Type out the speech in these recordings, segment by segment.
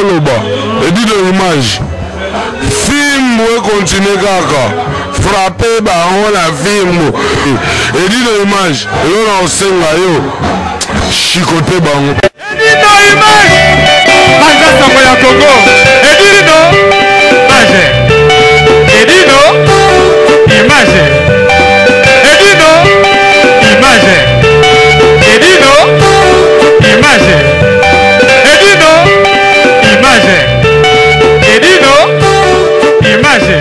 oloba edi de image film we continue kaka frapper bango na film edi de image elona osenga yo chicoter bango edi de image banja sango ya Congo edi no image edi no image edi no image edi no image edi no image edi no image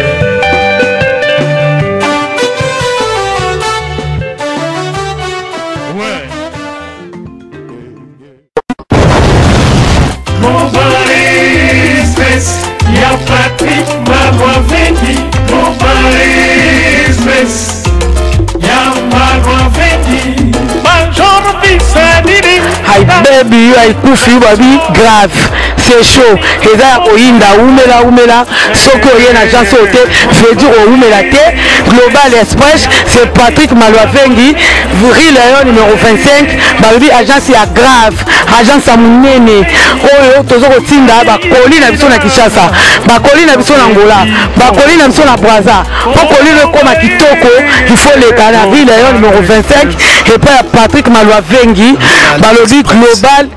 Hi baby, you are kufi baby grave. C'est chaud. Et là, oinda umela. Soko yena chance ote. Veut dire umela te. Global Express, c'est Patrick Malwavengi. Vril Lion numéro 25. Baby agence ya grave. Agence à munene. Oyo tozo kotinda ba koli na biso na Kinshasa. Ba koli na biso na Angola. Ba koli na biso na Brazza. Pour koli le koma kitoko, il faut le kana Vril Lion numéro 25 et puis Patrick Malwavengi. Balobi Global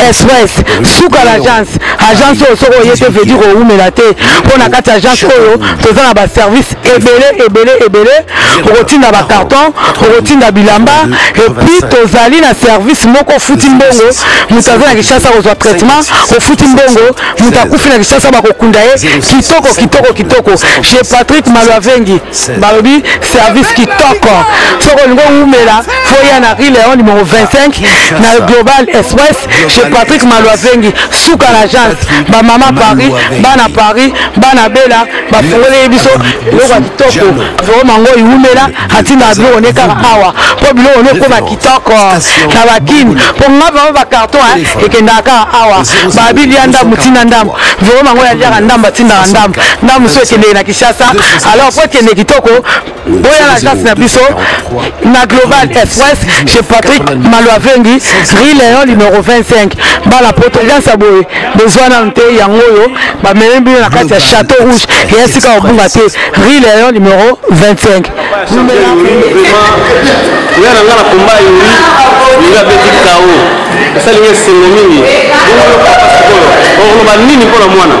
Express souka l'agence oyo yete veut dire oumela te pona kati agence oyo toza na ba service ebele okotinda ba carton okotinda bilamba et puis tozali na service moko futi mbongo mutu aza na Kinshasa kozwa traitement ofuti mbongo mutu akufi na Kinshasa bakokunda ye kitoko chez Patrick Malwavengi balobi service kitoko soko olingo oumela foya na Rue Léon numéro 25 na Global Express chez Patrick Malwavengi souka l'agence ba mama Paris bana bela ba fongole biso loko kitoko vraiment mango iumela atina bilo oneka awa po bilo oneko ba kitoko na bakini po ngaba ba carton ekendaka awa ba bilianda mutina ndam vraiment mango ya jaka ndam batinda ndam so ekende na Kinshasa alors po kende kitoko boya l'agence na biso na Global Express chez Patrick Malwavengi Rue Léon numéro 25 bala poto gansa boye besoin na nte yangoyo ba melembi na kati ya Château Rouge et ainsi ka obunga te Rue Léon numéro 25 oui na ngala komba yori ila beti kao salinga sengemini on ba nini pour mwana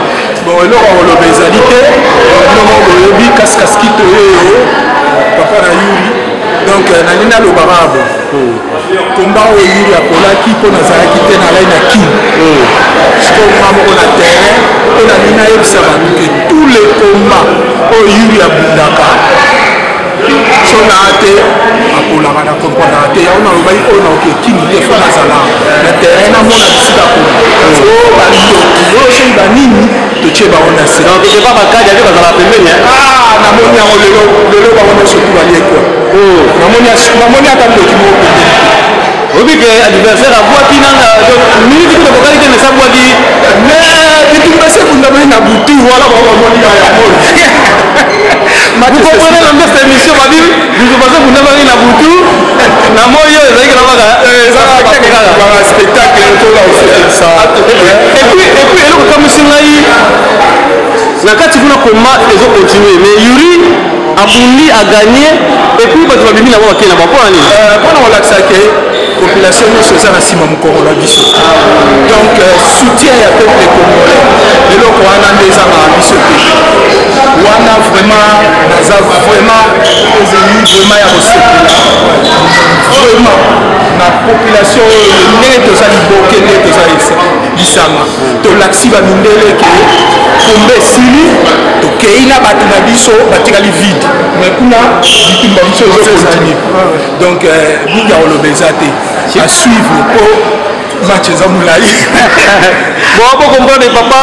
bon eloko lo bezalité nomo boyebi kaskito papa na yuri donc nalina lo barabo komba oyo yuri akolaki mpo nazalaki te na lai na kini sikomba moko na terrain mpo nalina yebisa bato ke tous les combats oyo yuri abundaka so naa te akolaka na comprendaka te yango nalobaki oyo naoke kini te fo nazala na terrain namona bisika koma so baloki oyo soki banini totie bango na se donc pas bakadi ake bazala pembeni namoni yango lelo bango nyonso tu baliekwa namoni ata loki moko pembeni obi ke adversaire abwaki nanga minute kuta bokali te nesa bwaki mais etumbese kundamai na butu wala bamoni yango vous comprenez l'ambiance de l'émission babi vous pensez kundamai na butu na moyo ezalaki na baka spectacle tola osekisa et puis eloko kamisi ngai na kati kuna combat ezocontinue mais Yuri abundi a gagné et puis bato babimi na bango bakena mpona nini mpona kolakisake population nyonso eza na nsima mokolo na biso donc soutien ya peuple congolais eloko wana nde ezanga na biso te wana vraiment naza vraiment ezali vraiment ya kosepela vraiment na population oyo ndenge toza liboke nde toza lisanga tolakisi bamindele ke kombe esili tokei na bato na biso batikali vide mais kuna bitumba biso ezocontinue donc mingi ya koloba eza te à suivre po match eza molai bon po comprendre papa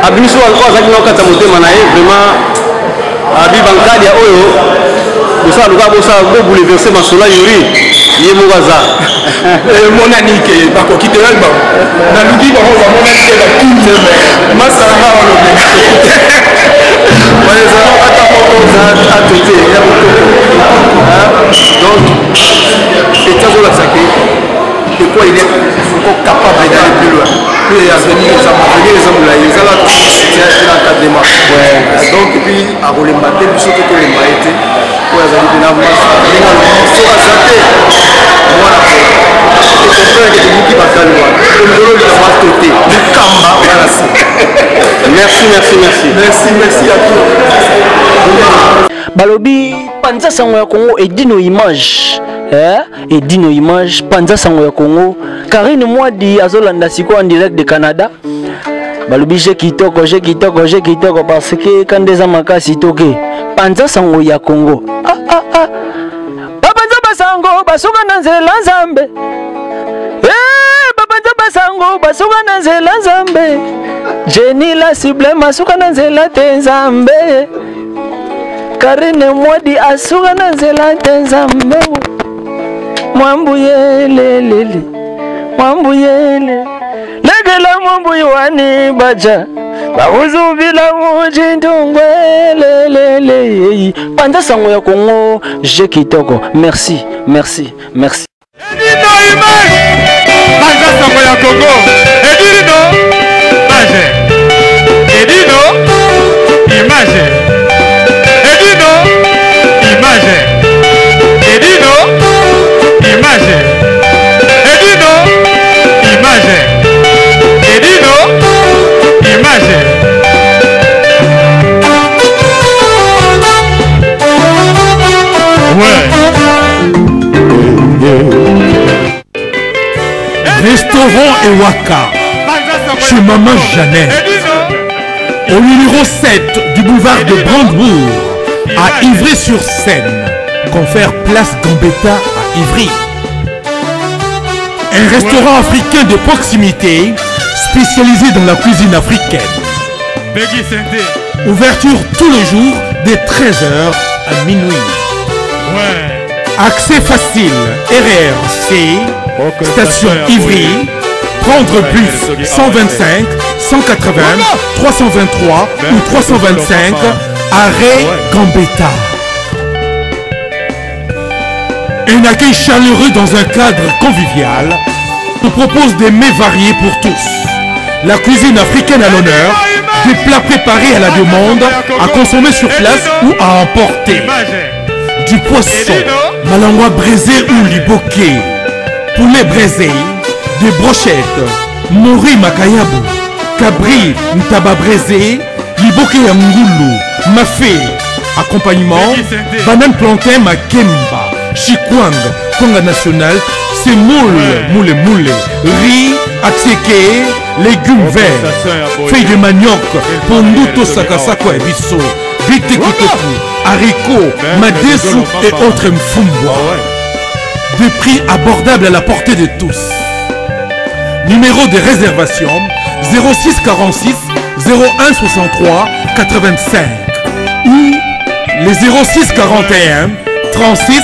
abimiso oyo azalaki na okata motema na ye vraiment abi bankadia oyo bosala luka bosala bobouleverse masola Yuri ye moko aza emonani ke bakoki te bango naluki bango bamonani te bakinde masalanga balobi ezala ata moko atete ya motoko donc etiazolakisake pourquoi il est encore capable d'aller plus loin. Puis il y a venir les hommes là, ils ont là tout soutien et l'encadrement. Donc, et puis, à Rolembaté, puis surtout que les maïtés, pour les amis de la marche, ils ont le saut à santé. Voilà. Et ton frère qui est venu qui va faire le roi. Le rôle de la côté, le Kamba, voilà. Merci, merci, merci. Merci, merci à tous. Balobi, Panza Sango Congo et Dino Image. Et Dino Image, Panza Sango Congo. Karine Mwadi Azolanda Siko en direct de Canada. Balobi, j'ai kitoko parce que quand des amaka sitoke, Panza Sango ya Congo. Babanza Basango, Basuga Nanzela Zambe. Babanza Basango, Basuga Nanzela Zambe. Jenny la cible, Masuka Nanzela Tenzambe. Karine Mwadi asuga Nanzela Tenzambe. Mwambuyele lele, mwambuyele legela mwambuyewani baja bahuzubila mujindungwe lele. Panza Sango ya Congo, j'ai kitoko. Merci, merci, merci. Edino Image, Panza Sango ya Congo, Edino Image, Edino Image, Edino Image, Edino Image, Edino Image, Edino Image. Ouais. Restaurant Ewaka, chez Maman Jeannette, au numéro 7 du boulevard de Brandebourg, à Ivry-sur-Seine, confère place Gambetta à Ivry. Un restaurant africain de proximité, spécialisé dans la cuisine africaine. Ouverture tous les jours dès 13h à minuit. Accès facile, RRC, station Ivry, prendre bus 125, 180, 323 ou 325, arrêt Gambetta. Un accueil chaleureux dans un cadre convivial nous propose des mets variés pour tous. La cuisine africaine à l'honneur, des plats préparés à la demande, à consommer sur place ou à emporter. Du poisson, malangwa braisé ou liboké, poulet braisé, des brochettes, mori makayabu, cabri ntaba braisé, liboké ya ngulu, mafé, accompagnement, banane plantain makemba, chikwang, konga national, semoule, moule, riz, atseke, légumes verts, feuilles de manioc, ponduto sakasako et bisso, bitekitoku, haricots, madesu et autres mfumbwa. Des prix abordables à la portée de tous. Numéro de réservation 06 46 01 63 85 ou les 06 41 36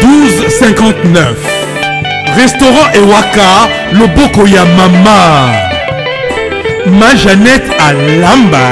12 59. Restaurant Ewaka, Loboko ya Mama. Ma Jeannette à Lamba.